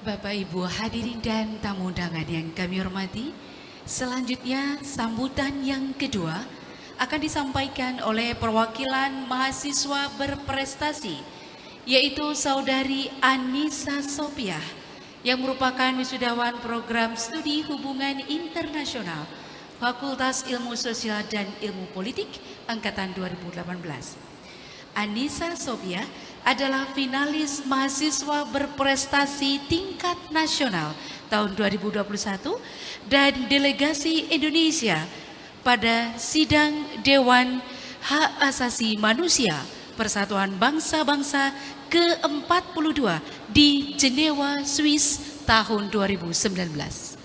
Bapak Ibu hadirin dan tamu undangan yang kami hormati, selanjutnya sambutan yang kedua akan disampaikan oleh perwakilan mahasiswa berprestasi, yaitu Saudari Anissa Sopiah yang merupakan wisudawan program studi hubungan internasional Fakultas Ilmu Sosial dan Ilmu Politik Angkatan 2018. Anissa Sopiah adalah finalis mahasiswa berprestasi tingkat nasional tahun 2021 dan delegasi Indonesia pada sidang Dewan Hak Asasi Manusia Persatuan Bangsa-Bangsa ke-42 di Jenewa, Swiss tahun 2019.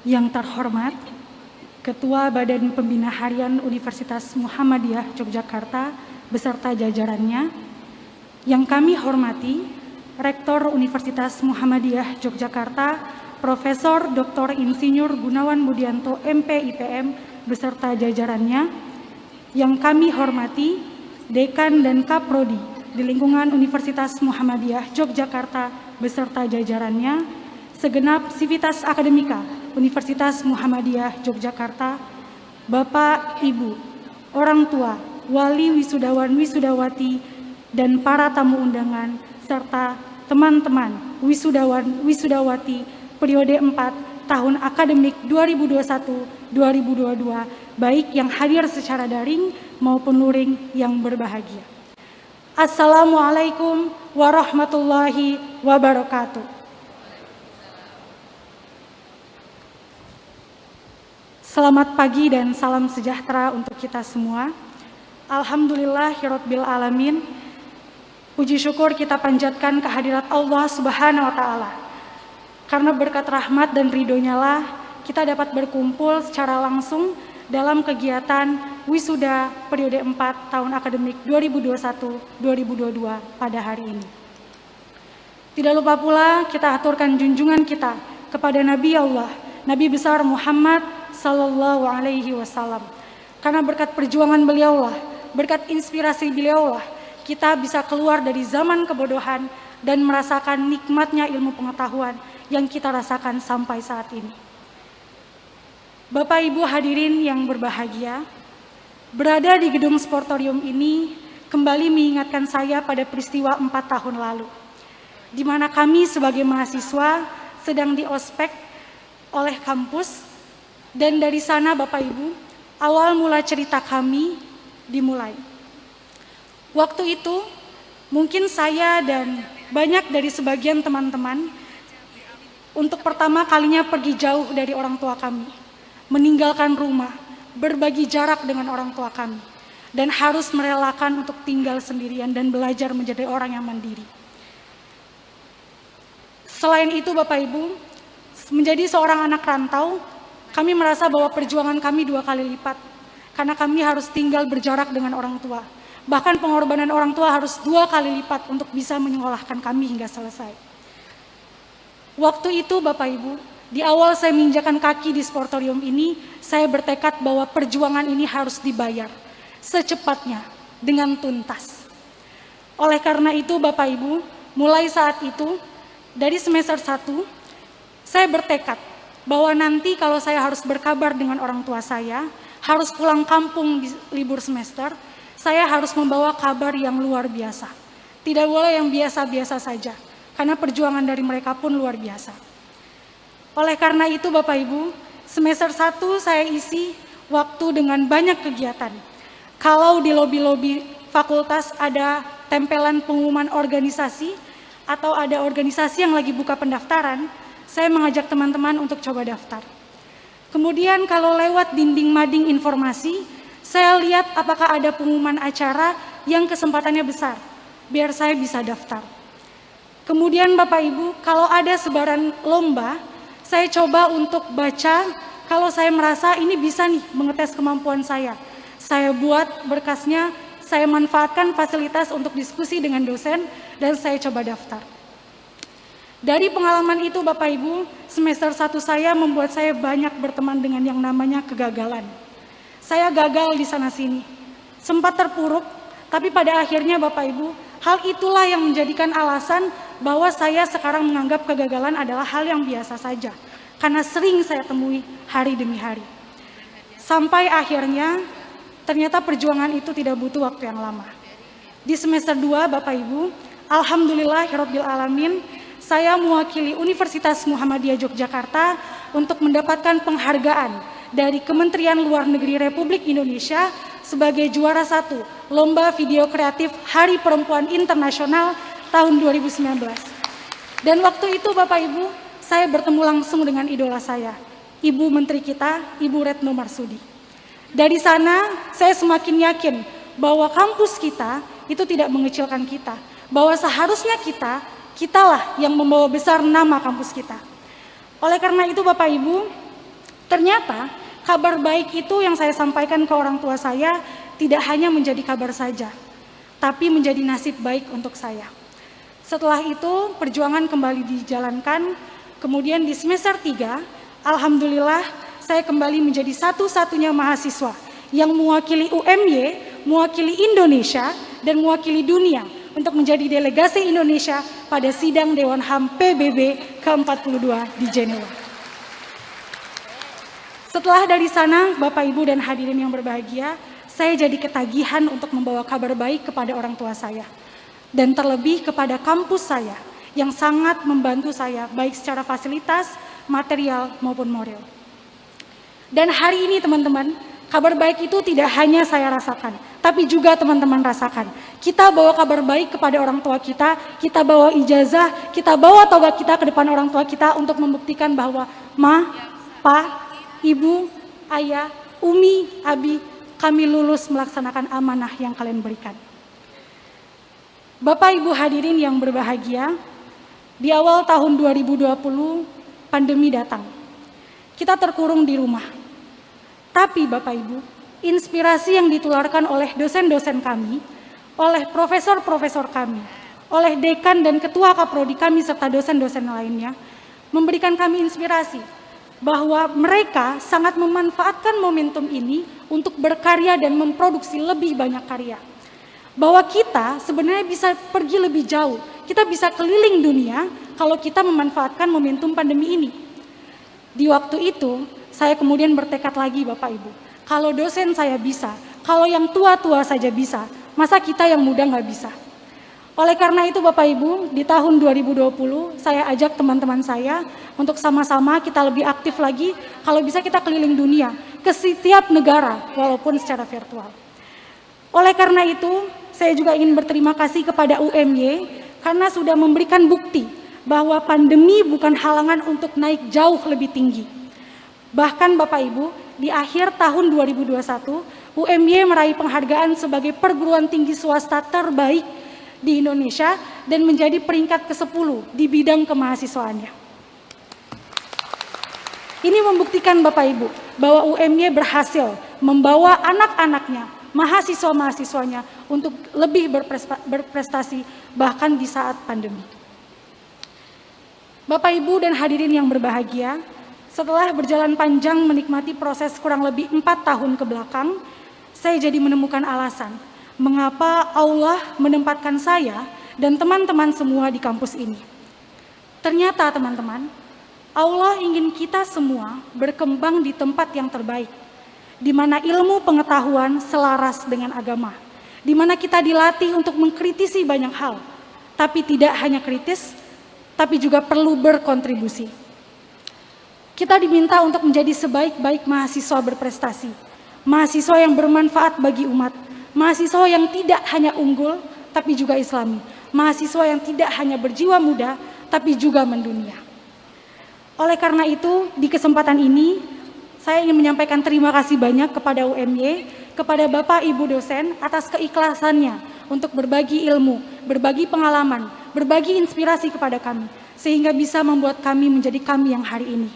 Yang terhormat, Ketua Badan Pembina Harian Universitas Muhammadiyah Yogyakarta beserta jajarannya, yang kami hormati Rektor Universitas Muhammadiyah Yogyakarta, Profesor Dr. Insinyur Gunawan Mudianto MP.IPM beserta jajarannya, yang kami hormati Dekan dan Kaprodi di lingkungan Universitas Muhammadiyah Yogyakarta beserta jajarannya, segenap sivitas akademika Universitas Muhammadiyah Yogyakarta, Bapak, Ibu, orang tua, wali wisudawan wisudawati, dan para tamu undangan, serta teman-teman wisudawan wisudawati periode 4 tahun akademik 2021-2022, baik yang hadir secara daring maupun luring yang berbahagia. Assalamualaikum warahmatullahi wabarakatuh. Selamat pagi dan salam sejahtera untuk kita semua. Alhamdulillahirabbil alamin. Puji syukur kita panjatkan kehadirat Allah Subhanahu wa taala. Karena berkat rahmat dan ridho-Nya lah kita dapat berkumpul secara langsung dalam kegiatan wisuda periode 4 tahun akademik 2021-2022 pada hari ini. Tidak lupa pula kita aturkan junjungan kita kepada Nabi Allah, Nabi besar Muhammad Sallallahu Alaihi Wasallam. Karena berkat perjuangan beliaulah, berkat inspirasi beliaulah, kita bisa keluar dari zaman kebodohan dan merasakan nikmatnya ilmu pengetahuan yang kita rasakan sampai saat ini. Bapak Ibu hadirin yang berbahagia, berada di gedung Sportorium ini kembali mengingatkan saya pada peristiwa 4 tahun lalu, di mana kami sebagai mahasiswa sedang diospek oleh kampus. Dan dari sana Bapak Ibu, awal mula cerita kami dimulai. Waktu itu mungkin saya dan banyak dari sebagian teman-teman untuk pertama kalinya pergi jauh dari orang tua kami, meninggalkan rumah, berbagi jarak dengan orang tua kami, dan harus merelakan untuk tinggal sendirian dan belajar menjadi orang yang mandiri. Selain itu Bapak Ibu, menjadi seorang anak rantau, kami merasa bahwa perjuangan kami 2 kali lipat, karena kami harus tinggal berjarak dengan orang tua. Bahkan pengorbanan orang tua harus 2 kali lipat untuk bisa menyekolahkan kami hingga selesai. Waktu itu Bapak Ibu, di awal saya menginjakan kaki di Sportorium ini, saya bertekad bahwa perjuangan ini harus dibayar secepatnya dengan tuntas. Oleh karena itu Bapak Ibu, mulai saat itu, dari semester 1, saya bertekad bahwa nanti kalau saya harus berkabar dengan orang tua saya, harus pulang kampung di libur semester, saya harus membawa kabar yang luar biasa. Tidak boleh yang biasa-biasa saja, karena perjuangan dari mereka pun luar biasa. Oleh karena itu Bapak Ibu, semester 1 saya isi waktu dengan banyak kegiatan. Kalau di lobi-lobi fakultas ada tempelan pengumuman organisasi, atau ada organisasi yang lagi buka pendaftaran, saya mengajak teman-teman untuk coba daftar. Kemudian kalau lewat dinding mading informasi, saya lihat apakah ada pengumuman acara yang kesempatannya besar, biar saya bisa daftar. Kemudian Bapak Ibu, kalau ada sebaran lomba, saya coba untuk baca, kalau saya merasa ini bisa nih mengetes kemampuan saya. Saya buat berkasnya, saya manfaatkan fasilitas untuk diskusi dengan dosen, dan saya coba daftar. Dari pengalaman itu Bapak Ibu, semester 1 saya membuat saya banyak berteman dengan yang namanya kegagalan. Saya gagal di sana-sini, sempat terpuruk, tapi pada akhirnya Bapak Ibu, hal itulah yang menjadikan alasan bahwa saya sekarang menganggap kegagalan adalah hal yang biasa saja, karena sering saya temui hari demi hari. Sampai akhirnya, ternyata perjuangan itu tidak butuh waktu yang lama. Di semester 2 Bapak Ibu, alhamdulillahirabbil alamin, saya mewakili Universitas Muhammadiyah Yogyakarta untuk mendapatkan penghargaan dari Kementerian Luar Negeri Republik Indonesia sebagai juara 1 Lomba Video Kreatif Hari Perempuan Internasional tahun 2019. Dan waktu itu Bapak Ibu, saya bertemu langsung dengan idola saya, Ibu Menteri kita, Ibu Retno Marsudi. Dari sana saya semakin yakin bahwa kampus kita itu tidak mengecilkan kita, bahwa seharusnya kitalah yang membawa besar nama kampus kita. Oleh karena itu Bapak Ibu, ternyata kabar baik itu yang saya sampaikan ke orang tua saya tidak hanya menjadi kabar saja, tapi menjadi nasib baik untuk saya. Setelah itu perjuangan kembali dijalankan, kemudian di semester 3, alhamdulillah saya kembali menjadi satu-satunya mahasiswa yang mewakili UMY, mewakili Indonesia, dan mewakili dunia untuk menjadi delegasi Indonesia pada sidang Dewan HAM PBB ke-42 di Jenewa. Setelah dari sana, Bapak Ibu dan hadirin yang berbahagia, saya jadi ketagihan untuk membawa kabar baik kepada orang tua saya. Dan terlebih kepada kampus saya yang sangat membantu saya baik secara fasilitas, material maupun moral. Dan hari ini teman-teman, kabar baik itu tidak hanya saya rasakan, tapi juga teman-teman rasakan. Kita bawa kabar baik kepada orang tua kita bawa ijazah, kita bawa toga kita ke depan orang tua kita untuk membuktikan bahwa Ma, Pa, Ibu, Ayah, Umi, Abi, kami lulus melaksanakan amanah yang kalian berikan. Bapak Ibu hadirin yang berbahagia, di awal tahun 2020 pandemi datang. Kita terkurung di rumah. Tapi Bapak Ibu, inspirasi yang ditularkan oleh dosen-dosen kami, oleh profesor-profesor kami, oleh dekan dan ketua kaprodi kami serta dosen-dosen lainnya, memberikan kami inspirasi bahwa mereka sangat memanfaatkan momentum ini untuk berkarya dan memproduksi lebih banyak karya. Bahwa kita sebenarnya bisa pergi lebih jauh, kita bisa keliling dunia kalau kita memanfaatkan momentum pandemi ini. Di waktu itu, saya kemudian bertekad lagi Bapak Ibu, kalau dosen saya bisa, kalau yang tua-tua saja bisa, masa kita yang muda nggak bisa? Oleh karena itu Bapak Ibu, di tahun 2020 saya ajak teman-teman saya untuk sama-sama kita lebih aktif lagi, kalau bisa kita keliling dunia, ke setiap negara walaupun secara virtual. Oleh karena itu, saya juga ingin berterima kasih kepada UMY karena sudah memberikan bukti bahwa pandemi bukan halangan untuk naik jauh lebih tinggi. Bahkan Bapak Ibu, di akhir tahun 2021, UMY meraih penghargaan sebagai perguruan tinggi swasta terbaik di Indonesia dan menjadi peringkat ke-10 di bidang kemahasiswaannya. Ini membuktikan Bapak Ibu bahwa UMY berhasil membawa anak-anaknya, mahasiswa-mahasiswanya untuk lebih berprestasi bahkan di saat pandemi. Bapak Ibu dan hadirin yang berbahagia, setelah berjalan panjang menikmati proses kurang lebih 4 tahun ke belakang, saya jadi menemukan alasan mengapa Allah menempatkan saya dan teman-teman semua di kampus ini. Ternyata teman-teman, Allah ingin kita semua berkembang di tempat yang terbaik, di mana ilmu pengetahuan selaras dengan agama, di mana kita dilatih untuk mengkritisi banyak hal, tapi tidak hanya kritis, tapi juga perlu berkontribusi. Kita diminta untuk menjadi sebaik-baik mahasiswa berprestasi, mahasiswa yang bermanfaat bagi umat, mahasiswa yang tidak hanya unggul, tapi juga islami. Mahasiswa yang tidak hanya berjiwa muda, tapi juga mendunia. Oleh karena itu, di kesempatan ini, saya ingin menyampaikan terima kasih banyak kepada UMY, kepada Bapak Ibu dosen atas keikhlasannya untuk berbagi ilmu, berbagi pengalaman, berbagi inspirasi kepada kami, sehingga bisa membuat kami menjadi kami yang hari ini.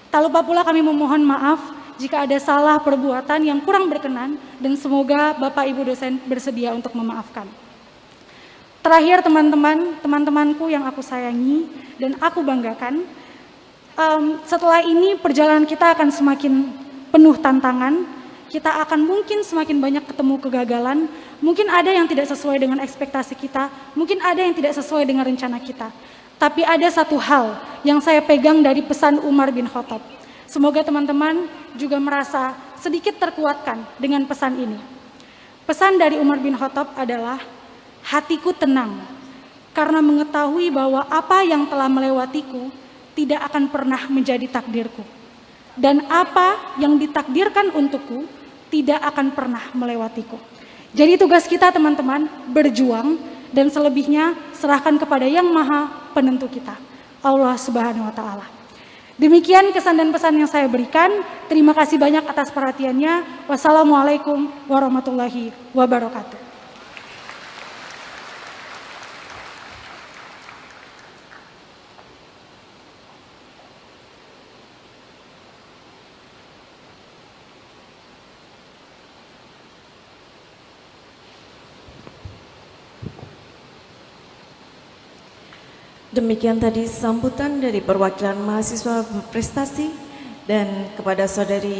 Tak lupa pula kami memohon maaf jika ada salah perbuatan yang kurang berkenan, dan semoga Bapak Ibu dosen bersedia untuk memaafkan. Terakhir teman-temanku yang aku sayangi dan aku banggakan, setelah ini perjalanan kita akan semakin penuh tantangan, kita akan mungkin semakin banyak ketemu kegagalan, mungkin ada yang tidak sesuai dengan ekspektasi kita, mungkin ada yang tidak sesuai dengan rencana kita. Tapi ada satu hal yang saya pegang dari pesan Umar bin Khattab. Semoga teman-teman juga merasa sedikit terkuatkan dengan pesan ini. Pesan dari Umar bin Khattab adalah, hatiku tenang, karena mengetahui bahwa apa yang telah melewatiku tidak akan pernah menjadi takdirku. Dan apa yang ditakdirkan untukku tidak akan pernah melewatiku. Jadi tugas kita teman-teman, berjuang, dan selebihnya serahkan kepada Yang Maha Penentu kita, Allah Subhanahu wa Ta'ala. Demikian kesan dan pesan yang saya berikan. Terima kasih banyak atas perhatiannya. Wassalamualaikum warahmatullahi wabarakatuh. Demikian tadi sambutan dari perwakilan mahasiswa prestasi, dan kepada saudari